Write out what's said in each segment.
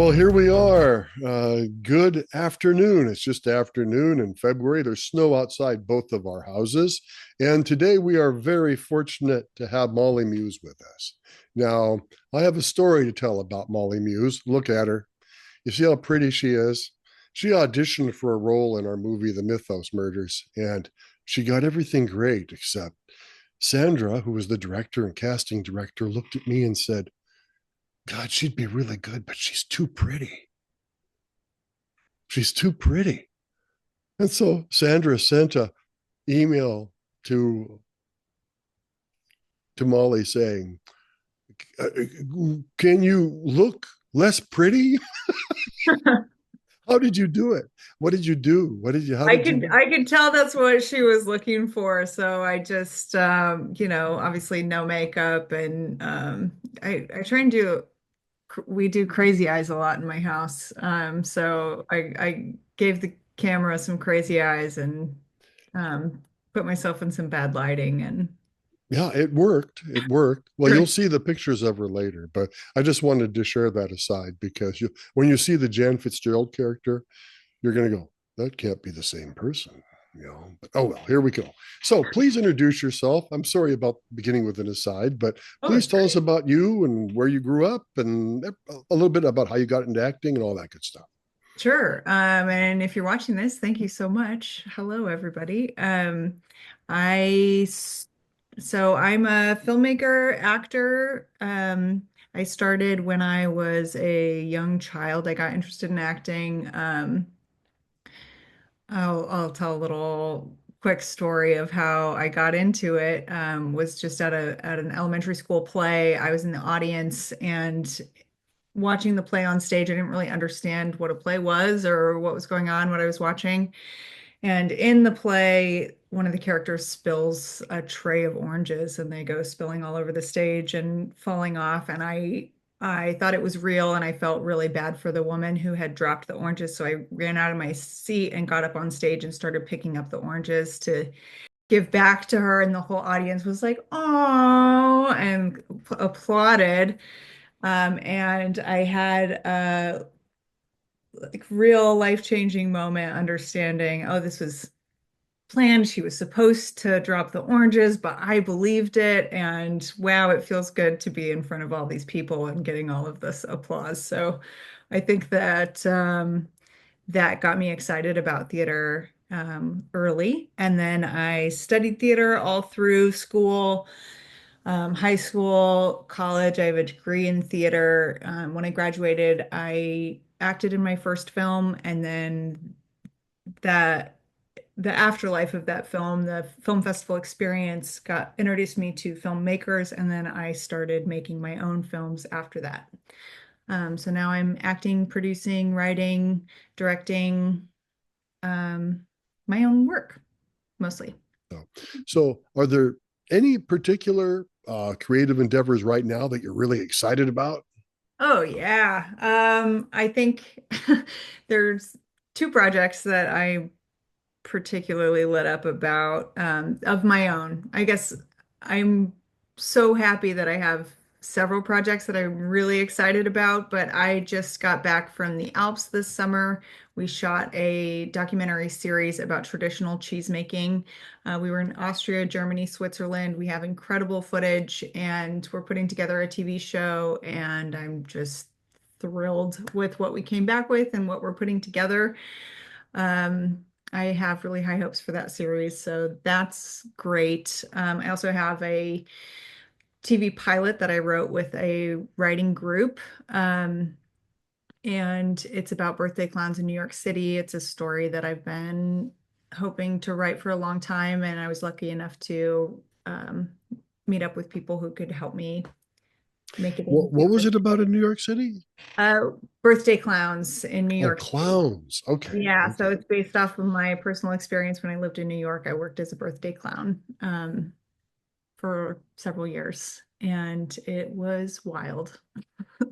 Well, here we are. Good afternoon. It's just afternoon in February. There's snow outside both of our houses. And today we are very fortunate to have Molly Muse with us. Now, I have a story to tell about Molly Muse. Look at her. You see how pretty she is? She auditioned for a role in our movie, The Mythos Murders, and she got everything great except Sandra, who was the director and casting director, looked at me and said, God, she'd be really good, but she's too pretty. She's too pretty. And so Sandra sent a email to Molly saying, "Can you look less pretty? How did you do it? What did you do? What did you? How I did could you?" I could tell that's what she was looking for. So I just obviously no makeup and I try and do we do crazy eyes a lot in my house. So I gave the camera some crazy eyes and put myself in some bad lighting and Yeah, it worked. It worked. Well, you'll see the pictures of her later, but I just wanted to share that aside because when you see the Jan Fitzgerald character, you're going to go, that can't be the same person, But oh well, here we go. So please introduce yourself. I'm sorry about beginning with an aside, but oh, please that's tell us great. about you and where you grew up and a little bit about how you got into acting and all that good stuff. Sure. And if you're watching this, thank you so much. Hello, everybody. I s- so I'm a filmmaker, actor. I started when I was a young child. I got interested in acting. I'll tell a little quick story of how I got into it. Was just at an elementary school play. I was in the audience and watching the play on stage. I didn't really understand what a play was or what was going on, what I was watching. And in the play, one of the characters spills a tray of oranges and they go spilling all over the stage and falling off. And I thought it was real and I felt really bad for the woman who had dropped the oranges. So I ran out of my seat and got up on stage and started picking up the oranges to give back to her. And the whole audience was like, oh, and applauded. And I had a like real life-changing moment understanding, oh, this was planned. She was supposed to drop the oranges, but I believed it. And wow, it feels good to be in front of all these people and getting all of this applause. So I think that that got me excited about theater early. And then I studied theater all through school, high school, college. I have a degree in theater. When I graduated, I acted in my first film, and then that the afterlife of that film, the film festival experience, got introduced me to filmmakers, and then I started making my own films after that. So now I'm acting, producing, writing, directing, um, my own work mostly. So are there any particular creative endeavors right now that you're really excited about? Oh yeah. I think there's two projects that I particularly lit up about of my own. I guess I'm so happy that I have several projects that I'm really excited about, but I just got back from the Alps this summer. We shot a documentary series about traditional cheese making. We were in Austria, Germany, Switzerland. We have incredible footage, and we're putting together a TV show, and I'm just thrilled with what we came back with and what we're putting together. I have really high hopes for that series, so that's great. I also have a TV pilot that I wrote with a writing group, and it's about birthday clowns in New York City. It's a story that I've been hoping to write for a long time, and I was lucky enough to meet up with people who could help me make it What into was a it about in New York City? birthday clowns in New Oh, York City. clowns. Okay. Yeah, so Okay. it's based off of my personal experience when I lived in New York. I worked as a birthday clown for several years, and it was wild.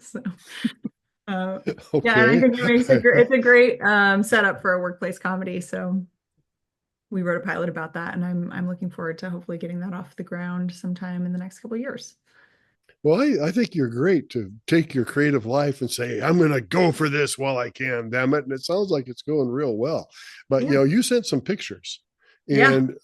So, uh, yeah, and I Okay. think it's a great setup for a workplace comedy. So we wrote a pilot about that, and I'm looking forward to hopefully getting that off the ground sometime in the next couple of years. Well, I think you're great to take your creative life and say, I'm going to go for this while I can, damn it. And it sounds like it's going real well. But, Yeah. you sent some pictures. Yeah. And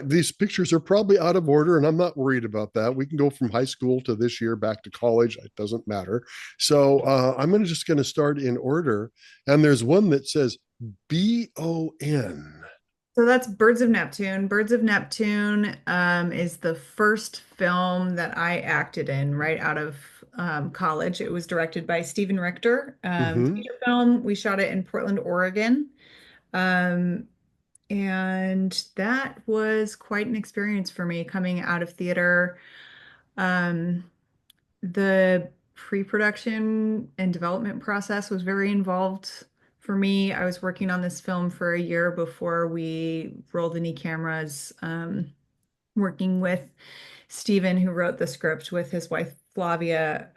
these pictures are probably out of order, and I'm not worried about that. We can go from high school to this year back to college. It doesn't matter. So I'm just going to start in order. And there's one that says BON. So that's Birds of Neptune. Birds of Neptune is the first film that I acted in right out of college. It was directed by Stephen Richter. Mm-hmm. Feature film. We shot it in Portland, Oregon. Um, and that was quite an experience for me coming out of theater. Um, the pre-production and development process was very involved for me. I was working on this film for a year before we rolled any cameras, working with Stephen, who wrote the script, with his wife Flavia,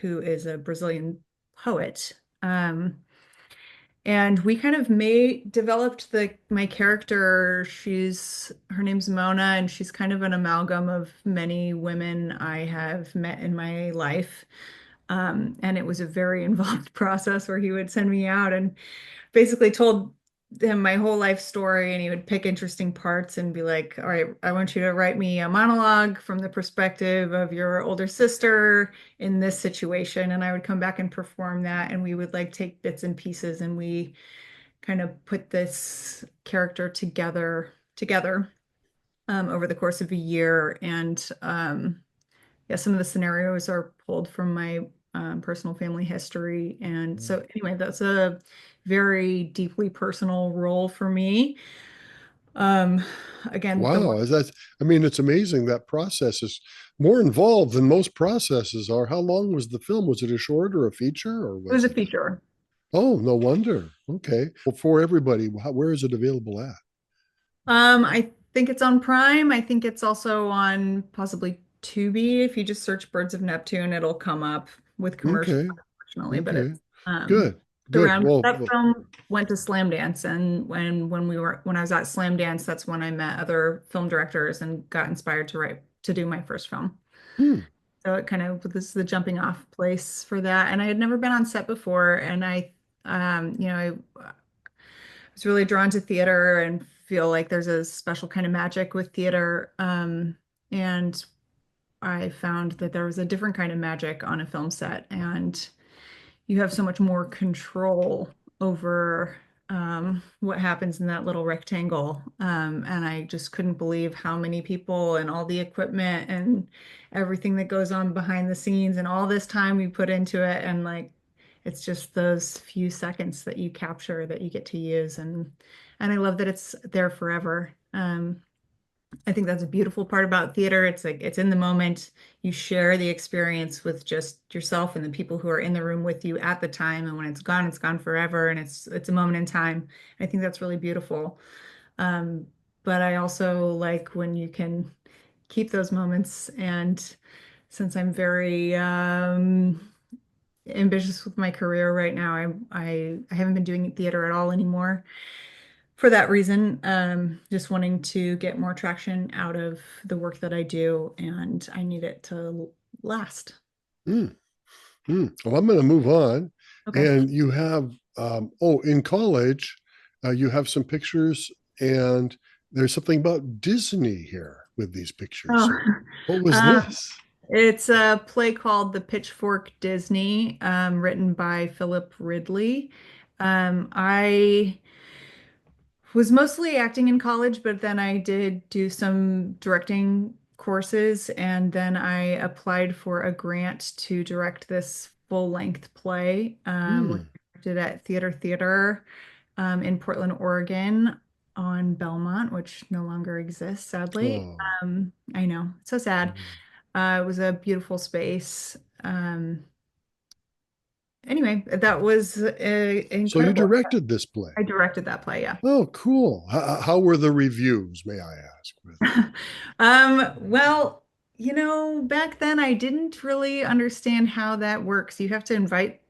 who is a Brazilian poet. And we kind of made developed the my character. Her name's Mona, and she's kind of an amalgam of many women I have met in my life. And it was a very involved process where he would send me out and basically told him my whole life story, and he would pick interesting parts and be like, all right, I want you to write me a monologue from the perspective of your older sister in this situation. And I would come back and perform that, and we would like take bits and pieces, and we kind of put this character together over the course of a year. And yeah, some of the scenarios are pulled from my personal family history. And so, anyway, that's a very deeply personal role for me. Um, again, the Wow, one is that? I mean, it's amazing that process is more involved than most processes are. How long was the film? Was it a short or a feature, or it was was a it? feature. Oh, no wonder. Okay. Well, for everybody, where is it available at? I think it's on Prime. I think it's also on possibly Tubi. If you just search Birds of Neptune, it'll come up with commercials, Okay. unfortunately, but Okay. it's Good. the Good. round. Well, That film went to Slam Dance, and when I was at Slam Dance, that's when I met other film directors and got inspired to do my first film. hmm. So it kind of this is the jumping off place for that. And I had never been on set before, and I was really drawn to theater and feel like there's a special kind of magic with theater. And I found that there was a different kind of magic on a film set, and you have so much more control over what happens in that little rectangle. And I just couldn't believe how many people and all the equipment and everything that goes on behind the scenes and all this time we put into it. And like, it's just those few seconds that you capture that you get to use. And I love that it's there forever. I think that's a beautiful part about theater. It's like it's in the moment. You share the experience with just yourself and the people who are in the room with you at the time. And when it's gone forever, and it's a moment in time. I think that's really beautiful. Um, but I also like when you can keep those moments. And since I'm very ambitious with my career right now, I haven't been doing theater at all anymore for that reason, just wanting to get more traction out of the work that I do, and I need it to last. Hmm. Hmm. Well, I'm going to move on. Okay. And you have, in college, you have some pictures, and there's something about Disney here with these pictures. Oh, So, what was um, this? it's a play called The Pitchfork Disney, written by Philip Ridley. I was mostly acting in college, but then I did do some directing courses, and then I applied for a grant to direct this full-length play, which Hmm. I directed at Theater in Portland, Oregon, on Belmont, which no longer exists, sadly. Oh. I know, it's so sad. Hmm. It was a beautiful space. Anyway, that was So you incredible. directed this play. I directed that play, yeah. Oh, cool. How were the reviews, may I ask? Well, back then I didn't really understand how that works. You have to invite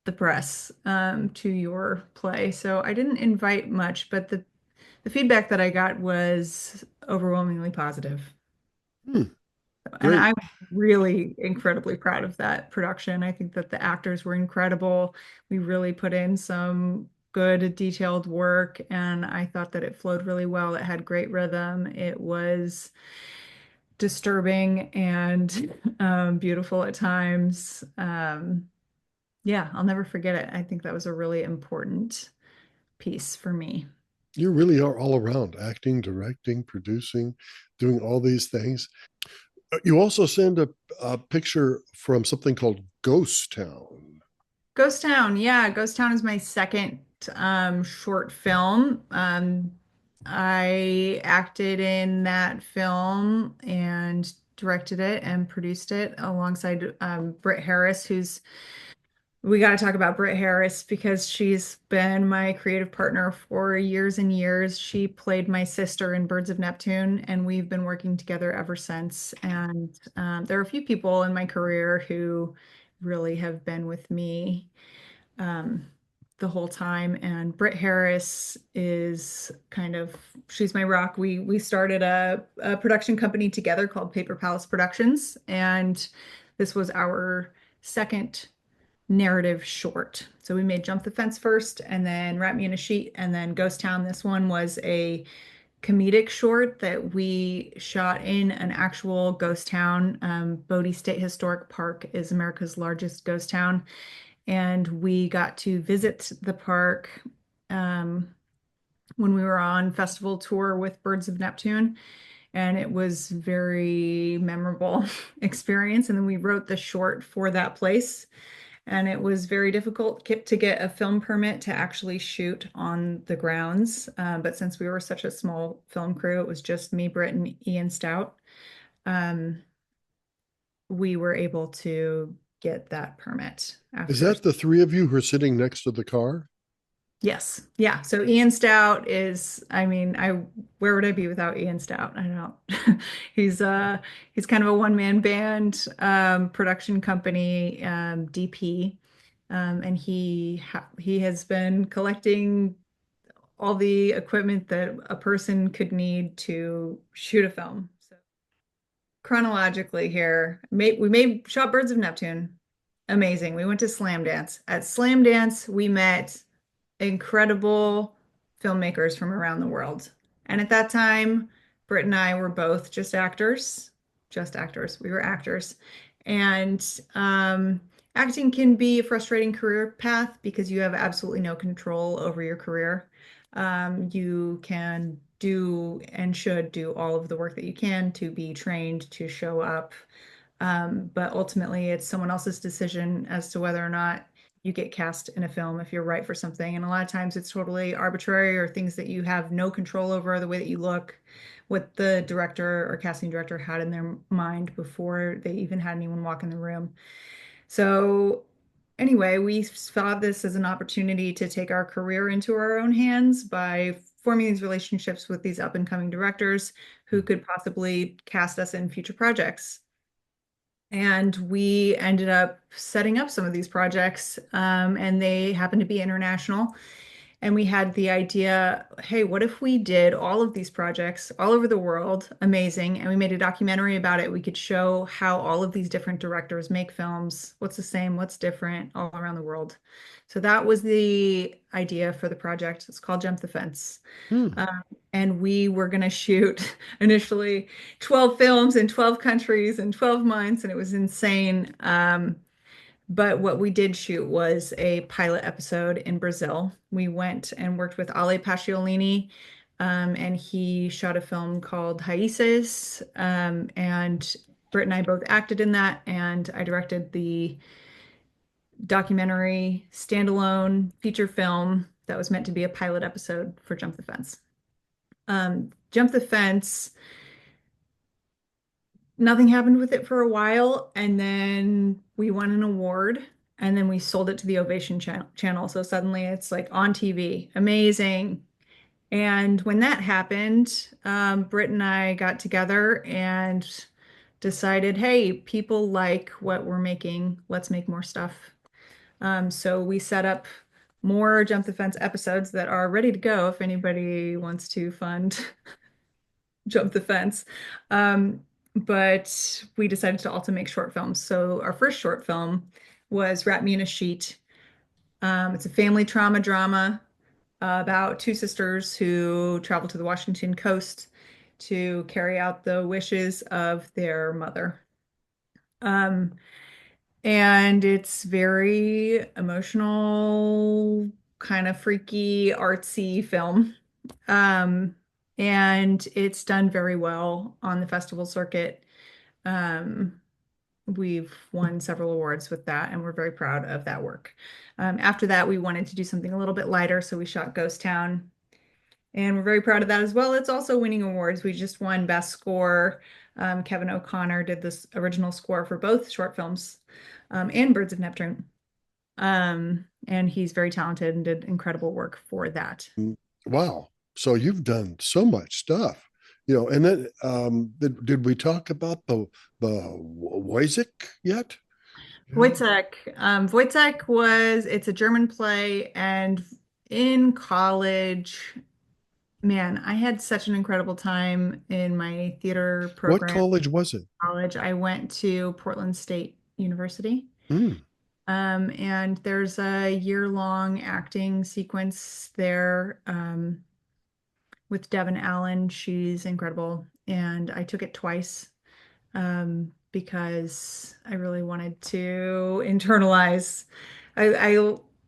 the press to your play. So I didn't invite much, but the feedback that I got was overwhelmingly positive. Hmm. And Great. I'm really incredibly proud of that production. I think that the actors were incredible. We really put in some good detailed work, and I thought that it flowed really well. It had great rhythm. It was disturbing and beautiful at times. Yeah, I'll never forget it. I think that was a really important piece for me. You really are all around acting, directing, producing, doing all these things. You also send a picture from something called Ghost Town. Ghost Town, yeah, Ghost Town is my second short film. I acted in that film and directed it and produced it alongside Britt Harris, who's we got to talk about Britt Harris because she's been my creative partner for years and years. She played my sister in Birds of Neptune, and we've been working together ever since. And there are a few people in my career who really have been with me um, the whole time. And Britt Harris is kind of she's my rock. We started a production company together called Paper Palace Productions, and this was our second narrative short. So we made Jump the Fence first, and then Wrap Me in a Sheet, and then Ghost Town. This one was a comedic short that we shot in an actual ghost town. Bodie State Historic Park is America's largest ghost town, and we got to visit the park um, when we were on festival tour with Birds of Neptune, and it was very memorable experience. And then we wrote the short for that place, and it was very difficult to get a film permit to actually shoot on the grounds. But since we were such a small film crew, it was just me, Britt, and Ian Stout. Um, we were able to get that permit Is after. that the three of you who are sitting next to the car? Yes. Yeah. So Ian Stout is, I mean, where would I be without Ian Stout? I don't know. He's kind of a one-man band, production company, DP. And he has been collecting all the equipment that a person could need to shoot a film. So chronologically here, we made shot Birds of Neptune. Amazing. We went to Slam Dance. At Slam Dance, we met incredible filmmakers from around the world. And at that time, Britt and I were both just actors. We were actors. And acting can be a frustrating career path because you have absolutely no control over your career. You can do and should do all of the work that you can to be trained to show up, but ultimately, it's someone else's decision as to whether or not you get cast in a film if you're right for something. And a lot of times it's totally arbitrary or things that you have no control over, the way that you look, what the director or casting director had in their mind before they even had anyone walk in the room. So, anyway, we saw this as an opportunity to take our career into our own hands by forming these relationships with these up and coming directors who could possibly cast us in future projects. And we ended up setting up some of these projects, and they happened to be international. And we had the idea, hey, what if we did all of these projects all over the world? Amazing. And we made a documentary about it. We could show how all of these different directors make films, what's the same, what's different all around the world. So that was the idea for the project. It's called Jump the Fence. Hmm. Um, and we were going to shoot initially 12 films in 12 countries in 12 months, and it was insane. But what we did shoot was a pilot episode in Brazil. We went and worked with Ale Paciolini, and he shot a film called Raíces, and Britt and I both acted in that, and I directed the documentary standalone feature film that was meant to be a pilot episode for Jump the Fence. Jump the Fence, nothing happened with it for a while, and then we won an award, and then we sold it to the Ovation channel. So suddenly it's like on TV. Amazing. And when that happened, Britt and I got together and decided, hey, people like what we're making. Let's make more stuff. So we set up more Jump the Fence episodes that are ready to go if anybody wants to fund Jump the Fence. Um, but we decided to also make short films. So our first short film was Wrap Me in a Sheet. It's a family trauma drama about two sisters who travel to the Washington coast to carry out the wishes of their mother. Um, and it's very emotional, kind of freaky, artsy film. Um, and it's done very well on the festival circuit. Um, we've won several awards with that, and we're very proud of that work. After that, we wanted to do something a little bit lighter, so we shot Ghost Town, and we're very proud of that as well. It's also winning awards. We just won Best Score. Kevin O'Connor did this original score for both short films, and Birds of Neptune. And he's very talented and did incredible work for that. Mm, wow. So you've done so much stuff, and then did we talk about the Wojcik yet? Yeah. Wojciech. Wojciech it's a German play, and in college, man, I had such an incredible time in my theater What program. college was it? College, I went to Portland State University. Mm. And there's a year-long acting sequence there with Devin Allen. She's incredible. And I took it twice because I really wanted to internalize.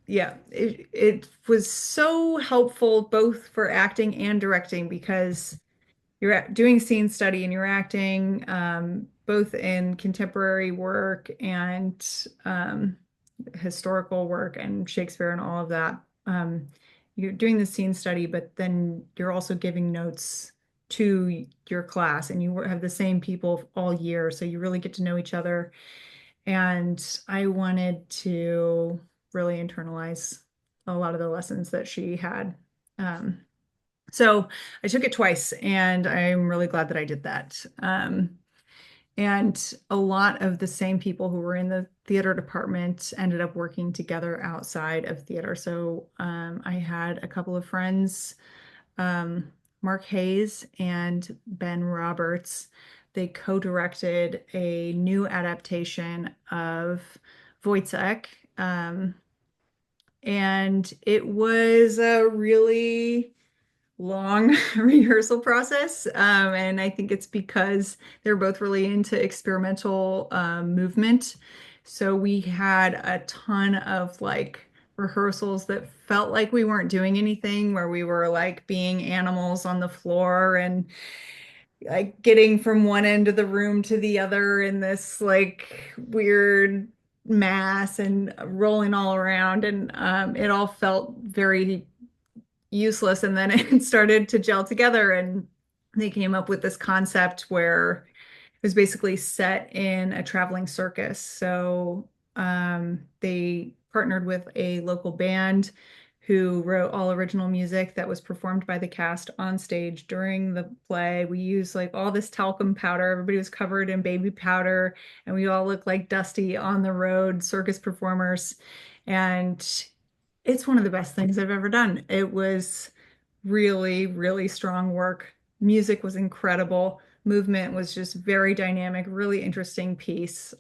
Yeah, it was so helpful both for acting and directing because you're doing scene study and you're acting both in contemporary work and historical work and Shakespeare and all of that. You're doing the scene study, but then you're also giving notes to your class, and you have the same people all year, so you really get to know each other. And I wanted to really internalize a lot of the lessons that she had. Um, so I took it twice, and I'm really glad that I did that. And a lot of the same people who were in the theater department ended up working together outside of theater. So I had a couple of friends, um, Mark Hayes and Ben Roberts. They co-directed a new adaptation of Wojciech. And it was a really long rehearsal process. And I think it's because they're both really into experimental movement. So we had a ton of like rehearsals that felt like we weren't doing anything, where we were like being animals on the floor and like getting from one end of the room to the other in this like weird mass and rolling all around. And it all felt very useless. And then it started to gel together, and they came up with this concept where it was basically set in a traveling circus. So they partnered with a local band who wrote all original music that was performed by the cast on stage during the play. We used like all this talcum powder. Everybody was covered in baby powder, and we all looked like dusty on the road circus performers. And it's one of the best things I've ever done. It was really, really strong work. Music was incredible. Movement was just very dynamic, really interesting piece.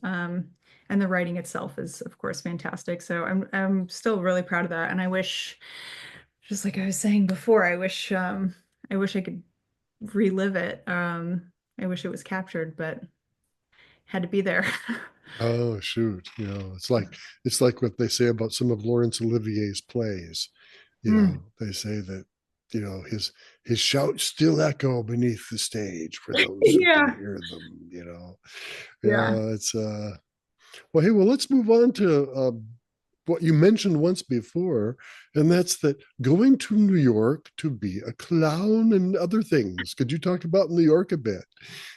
And the writing itself is, of course, fantastic. So I'm still really proud of that. And I wish, just like I was saying before, I wish I could relive it. I wish it was captured, but had to be there. Oh shoot, it's like what they say about some of Laurence Olivier's plays. Mm, They say that his shouts still echo beneath the stage for those who can yeah, hear them. yeah. Yeah, it's well, hey, well, let's move on to what you mentioned once before, and that's that going to New York to be a clown and other things. Could you talk about New York a bit?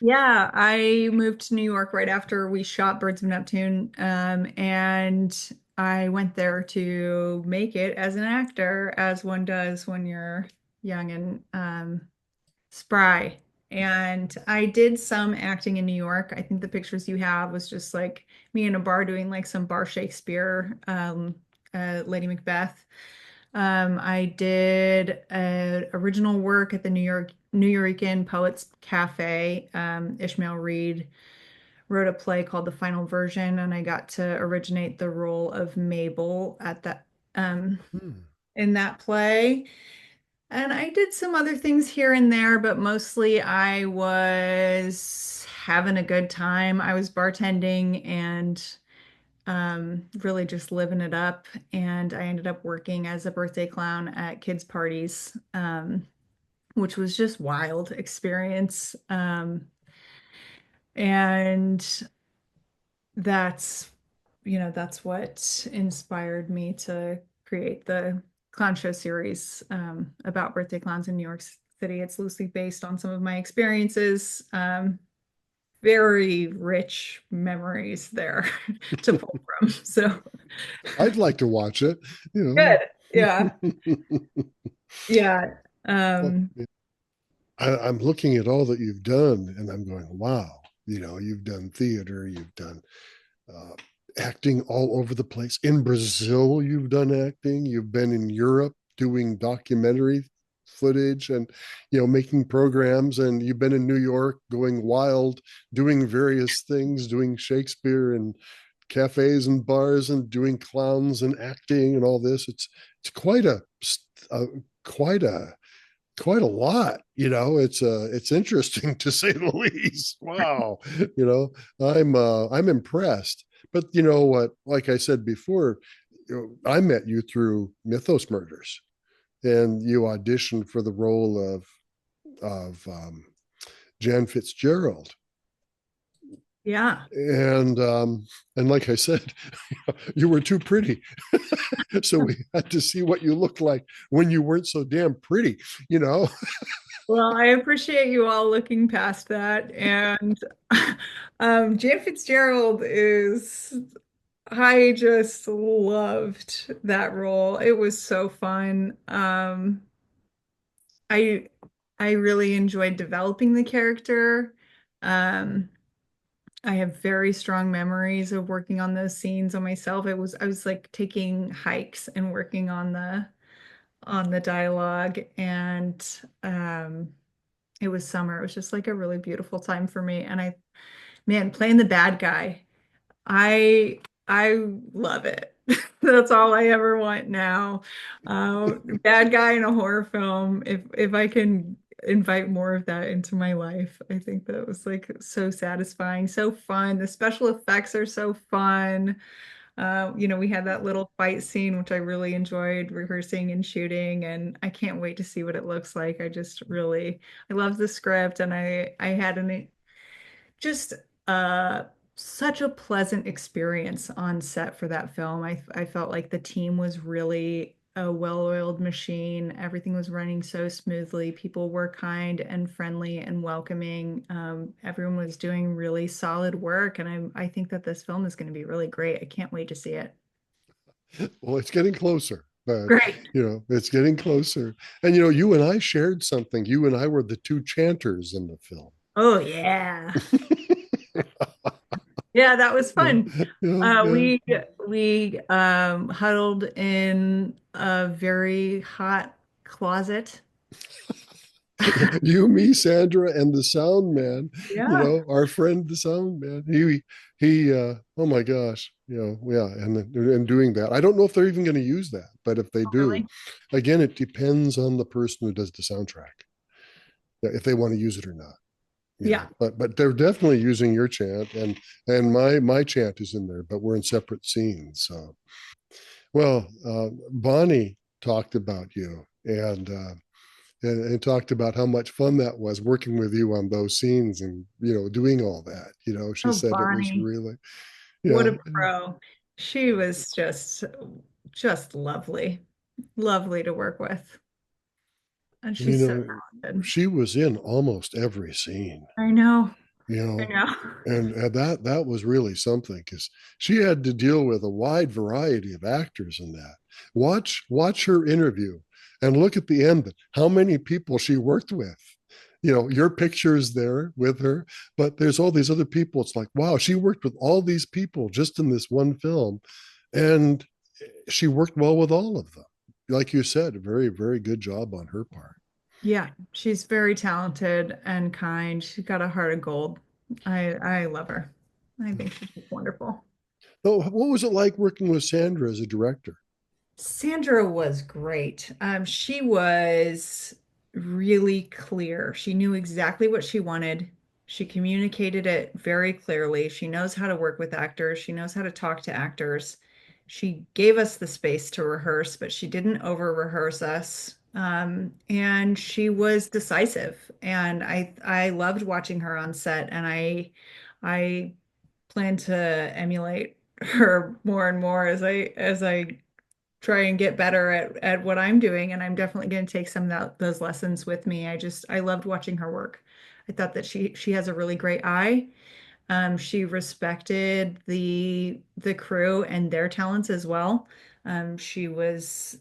Yeah, I moved to New York right after we shot Birds of Neptune, and I went there to make it as an actor, as one does when you're young and spry. And I did some acting in New York. I think the pictures you have was just like me in a bar doing like some bar Shakespeare, Lady Macbeth. I did original work at the New Yorican Poets Cafe. Ishmael Reed wrote a play called The Final Version, and I got to originate the role of Mabel at that um, Hmm. in that play. And I did some other things here and there, but mostly I was having a good time. I was bartending and really just living it up. And I ended up working as a birthday clown at kids' parties, which was just wild experience. And that's, that's what inspired me to create the clown show series about birthday clowns in New York City. It's loosely based on some of my experiences. Very rich memories there to pull from. So I'd like to watch it, good. Yeah. know. Yeah. Well, Um, I'm looking at all that you've done and I'm going, wow, you've done theater, you've done uh, acting all over the place. In Brazil, you've done acting. You've been in Europe doing documentary footage and making programs, and you've been in New York going wild, doing various things, doing Shakespeare and cafes and bars and doing clowns and acting and all this. It's a quite a quite a lot. It's interesting to say the least. Wow. you know I'm impressed. But you know what, like I said before, I met you through Mythos Murders, and you auditioned for the role of Jan Fitzgerald. yeah. And like I said, you were too pretty. So we had to see what you looked like when you weren't so damn pretty you know Well, I appreciate you all looking past that. And Jan Fitzgerald I just loved that role. It was so fun. I I really enjoyed developing the character. Um, I have very strong memories of working on those scenes on myself. I was like taking hikes and working on the dialogue, and it was summer. It was just like a really beautiful time for me. And man, playing the bad guy, I love it. That's all I ever want now. Bad guy in a horror film. If I can invite more of that into my life, I think that was like so satisfying, so fun. The special effects are so fun. We had that little fight scene, which I really enjoyed rehearsing and shooting, and I can't wait to see what it looks like. I love the script, and I had an just uh such a pleasant experience on set for that film. I felt like the team was really a well-oiled machine. Everything was running so smoothly. People were kind and friendly and welcoming. Everyone was doing really solid work, and I think that this film is going to be really great. I can't wait to see it. well, it's getting closer, but Great. it's getting closer. And you and I shared something. You and I were the two chanters in the film. Oh yeah. Yeah, that was Yeah, fun. yeah, Uh, yeah. we we huddled in a very hot closet. You, me, Sandra, and the sound man. Yeah. Our friend, the sound man. He. Oh my gosh. Yeah, and doing that. I don't know if they're even going to use that, but if they Oh, do, really? again, it depends on the person who does the soundtrack, yeah, if they want to use it or not. Yeah. But they're definitely using your chant, and my chant is in there, but we're in separate scenes. So, well, Bonnie talked about you and talked about how much fun that was working with you on those scenes and doing all that. She Oh, said it was Bonnie, really, what yeah. a pro. She was just lovely. Lovely to work with. And you she's so know talented. she was in almost every scene. I know. you I know know. and that was really something, because she had to deal with a wide variety of actors in that. Watch her interview and look at the end, how many people she worked with. Your picture is there with her, but there's all these other people. It's like, wow, she worked with all these people just in this one film, and she worked well with all of them. like you said, a very, very good job on her part. Yeah, she's very talented and kind. She's got a heart of gold. I love her. I think she's just wonderful. So, what was it like working with Sandra as a director? Sandra was great. She was really clear. She knew exactly what she wanted. She communicated it very clearly. She knows how to work with actors. She knows how to talk to actors. She gave us the space to rehearse, but she didn't over rehearse us. And she was decisive. And I loved watching her on set, and I plan to emulate her more and more as I try and get better at what I'm doing. And I'm definitely going to take some of those lessons with me. I loved watching her work. I thought that she has a really great eye. She respected the crew and their talents as well. She was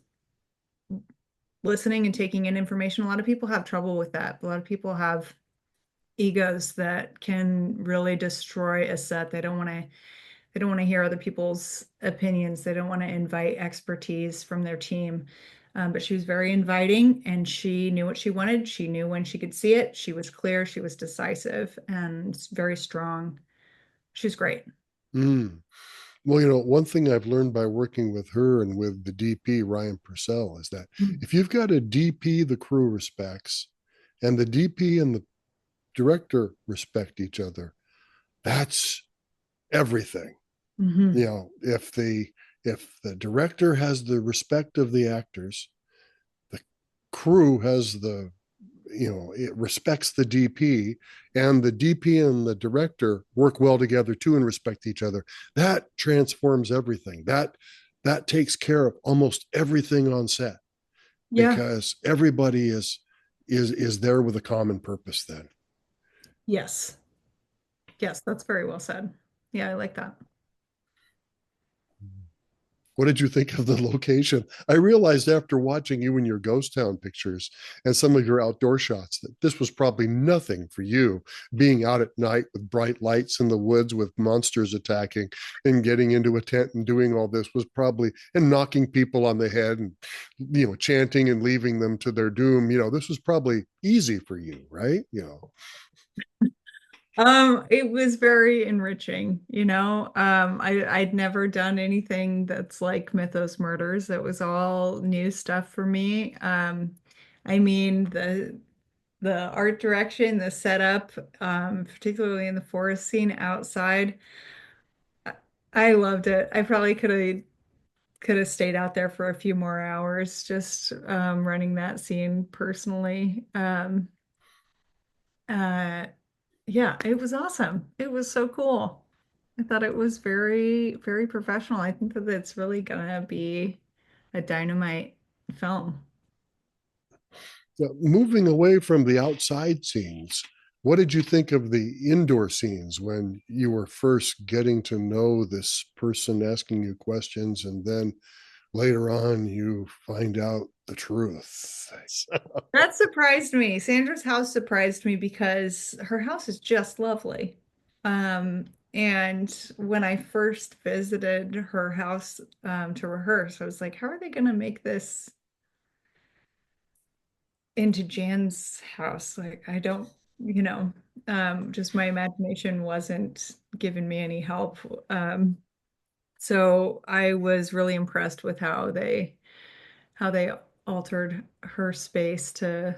listening and taking in information. A lot of people have trouble with that. A lot of people have egos that can really destroy a set. They don't want to hear other people's opinions. They don't want to invite expertise from their team. But she was very inviting, and she knew what she wanted. She knew when she could see it. She was clear, she was decisive, and very strong. She's great. Mm. Well, one thing I've learned by working with her and with the DP, Ryan Purcell, is that if you've got a DP the crew respects and the DP and the director respect each other, that's everything. Mm-hmm. If the director has the respect of the actors, the crew has it respects the DP, and the DP and the director work well together too and respect each other. That transforms everything. That takes care of almost everything on set Yeah. because everybody is there with a common purpose then. Yes. Yes, that's very well said. Yeah, I like that. What did you think of the location? I realized after watching you in your ghost town pictures and some of your outdoor shots that this was probably nothing for you being out at night with bright lights in the woods with monsters attacking and getting into a tent and doing all this was probably and knocking people on the head and chanting and leaving them to their doom. This was probably easy for you, right? It was very enriching, you know. I'd never done anything that's like Mythos Murders. It was all new stuff for me. I mean, the art direction, the setup, particularly in the forest scene outside, I, I loved it. I probably could have stayed out there for a few more hours just running that scene personally. Uh, Yeah, it was awesome. It was so cool. I thought it was very, very professional. I think that it's really gonna be a dynamite film. So moving away from the outside scenes, what did you think of the indoor scenes when you were first getting to know this person asking you questions and then later on you find out the truth? That surprised me. Sandra's house surprised me because her house is just lovely. And when I first visited her house to rehearse, I was like, how are they gonna make this into Jan's house? Like, I don't, you know, just my imagination wasn't giving me any help. So I was really impressed with how they altered her space to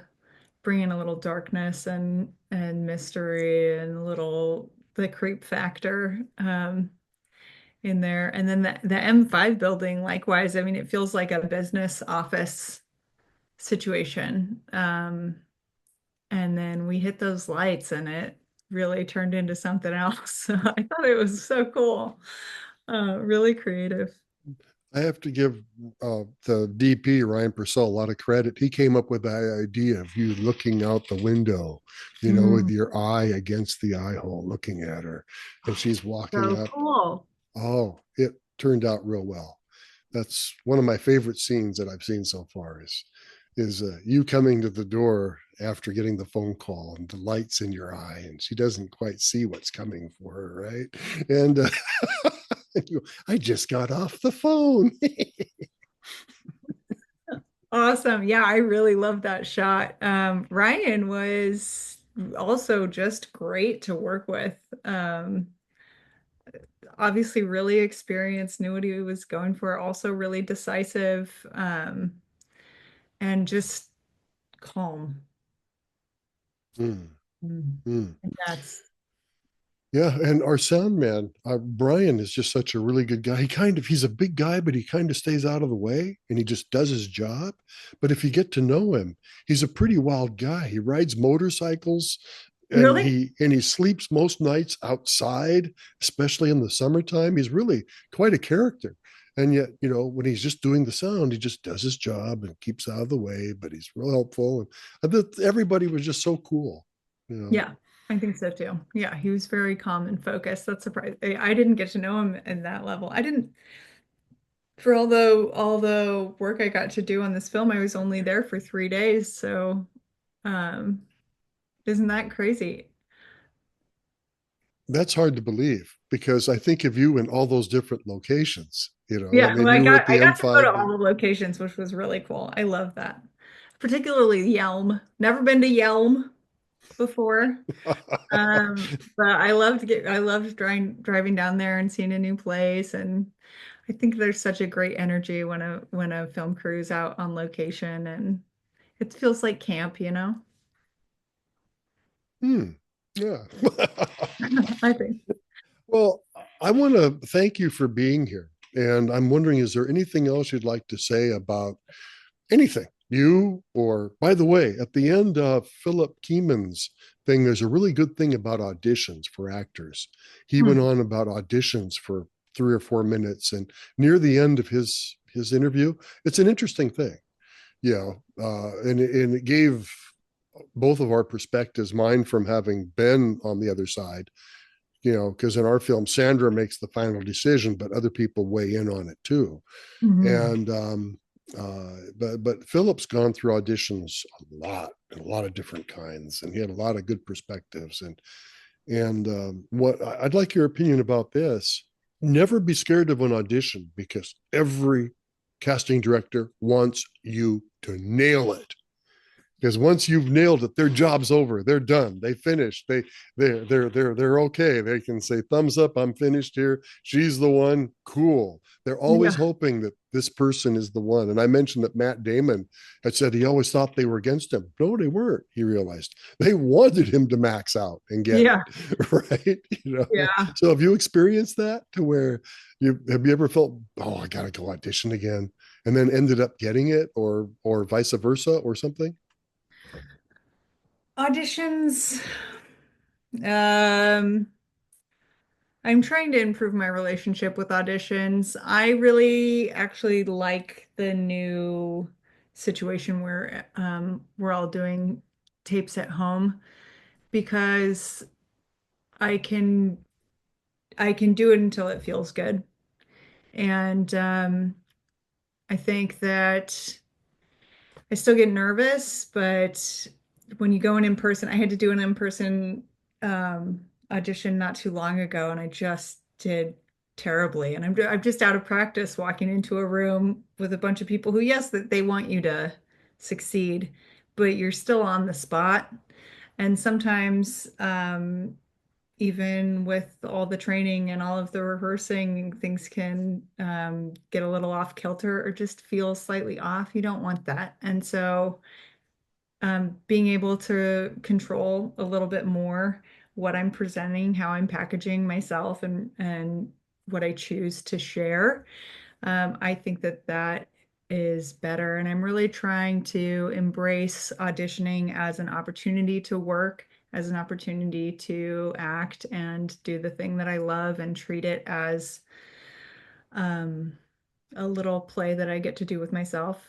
bring in a little darkness and mystery and a little the creep factor in there. And then the M5 building, likewise, I mean, it feels like a business office situation. And then we hit those lights and it really turned into something else. So I thought it was so cool. Really creative. I have to give the DP Ryan Purcell a lot of credit. He came up with the idea of you looking out the window, with Mm. your eye against the eye hole, looking at her, and she's walking So up. cool. Oh, it turned out real well. That's one of my favorite scenes that I've seen so far is you coming to the door after getting the phone call and the lights in your eye and she doesn't quite see what's coming for her, right? And I just got off the phone. Awesome. Yeah, I really love that shot. Ryan was also just great to work with. Obviously really experienced, knew what he was going for, also really decisive, and just calm. Mm, Mm. mm. And that's, Yeah, and our sound man, Brian, is just such a really good guy. He's a big guy, but he kind of stays out of the way and he just does his job. But if you get to know him, he's a pretty wild guy. He rides motorcycles and really? he sleeps most nights outside, especially in the summertime. He's really quite a character. And yet, when he's just doing the sound, he just does his job and keeps out of the way, but he's real helpful. And I thought everybody was just so cool, you know. Yeah, I think so too. Yeah, he was very calm and focused. That's surprising. I didn't get to know him in that level. I didn't, for all the work I got to do on this film, I was only there for 3 days. So, um, isn't that crazy? That's hard to believe because I think of you in all those different locations. I Yeah, well, mean, you were at I the got to go to M5. all the locations, which was really cool. I love that. Particularly Yelm. Never been to Yelm before. But I loved driving down there and seeing a new place. And I think there's such a great energy when a film crew's out on location, and it feels like camp, you know? Hmm. Yeah. I think. Well, I want to thank you for being here. And I'm wondering, is there anything else you'd like to say about anything? You, or by the way, at the end of Philip Keeman's thing, there's a really good thing about auditions for actors. He went Hmm. on about auditions for 3 or 4 minutes, and near the end of his interview, it's an interesting thing. And it gave both of our perspectives, mine from having been on the other side, because in our film, Sandra makes the final decision, but other people weigh in on it too. Mhm. And but Philip's gone through auditions a lot of different kinds, and he had a lot of good perspectives. And what I'd like your opinion about this: never be scared of an audition because every casting director wants you to nail it, because once you've nailed it, their job's over. They're done. They finished. They're okay. They can say thumbs up. I'm finished here. She's the one. Cool. They're always Yeah. hoping that this person is the one. And I mentioned that Matt Damon had said he always thought they were against him. No, they weren't. He realized they wanted him to max out and get it. Yeah. Right. Yeah. So have you experienced that to where have you ever felt, oh, I gotta go audition again, and then ended up getting it, or vice versa or something? Auditions. Um, I'm trying to improve my relationship with auditions. I really actually like the new situation where we're all doing tapes at home because I can I can do it until it feels good. And I think that I still get nervous, but when you go in person, I had to do an in-person audition not too long ago, and I just did terribly. And I'm just out of practice walking into a room with a bunch of people who, yes, that they want you to succeed, but you're still on the spot. And sometimes, even with all the training and all of the rehearsing, things can get a little off kilter or just feel slightly off. You don't want that. And so being able to control a little bit more what I'm presenting, how I'm packaging myself, and what I choose to share, I think that that is better. And I'm really trying to embrace auditioning as an opportunity to work, as an opportunity to act and do the thing that I love, and treat it as um, a little play that I get to do with myself.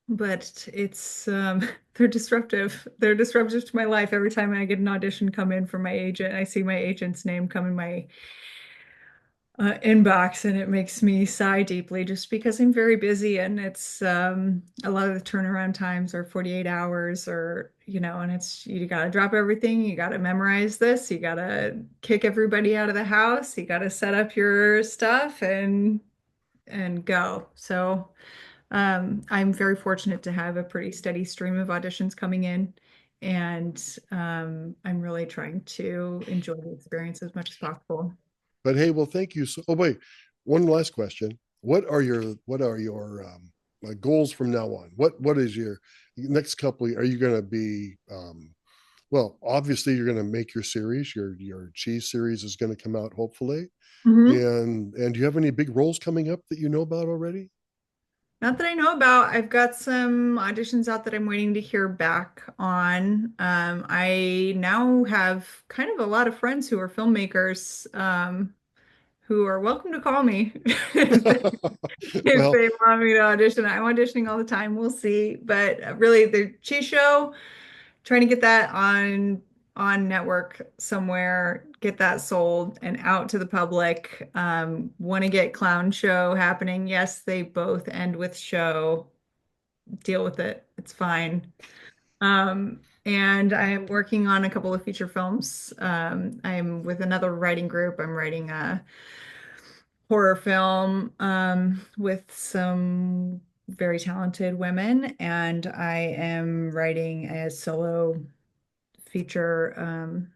But it's they're disruptive. They're disruptive to my life. Every time I get an audition come in from my agent, I see my agent's name come in my inbox, and it makes me sigh deeply just because I'm very busy, and it's a lot of the turnaround times are 48 hours, or and it's you got to drop everything, you got to memorize this, you got to kick everybody out of the house, you got to set up your stuff and go. So I'm very fortunate to have a pretty steady stream of auditions coming in, and I'm really trying to enjoy the experience as much as possible. But hey, well, thank you. So, oh wait, one last question. What are your goals from now on? What is your next couple? Are you going to be well, obviously you're going to make your series. Your cheese series is going to come out hopefully. Mhm. And do you have any big roles coming up that you know about already? Not that I know about. I've got some auditions out that I'm waiting to hear back on. I now have kind of a lot of friends who are filmmakers, who are welcome to call me if Well, they want me to audition. I'm auditioning all the time. We'll see. But really, the cheese show, trying to get that on network somewhere, get that sold and out to the public. Want to get clown show happening. Yes, they both end with show. Deal with it. It's fine. And I am working on a couple of feature films. I'm with another writing group. I'm writing a horror film with some very talented women, and I am writing a solo feature.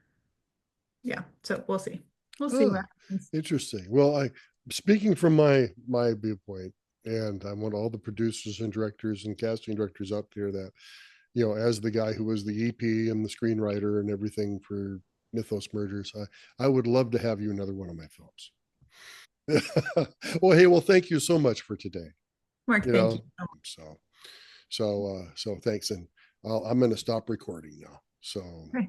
Yeah, so we'll see. We'll see oh, what happens. interesting. Well, I speaking from my viewpoint, and I want all the producers and directors and casting directors out there that, as the guy who was the EP and the screenwriter and everything for Mythos Mergers, I would love to have you in another one of my films. Well, hey, well, thank you so much for today. Mark, You thank you know, so so so thanks, and I'm going to stop recording now. So much.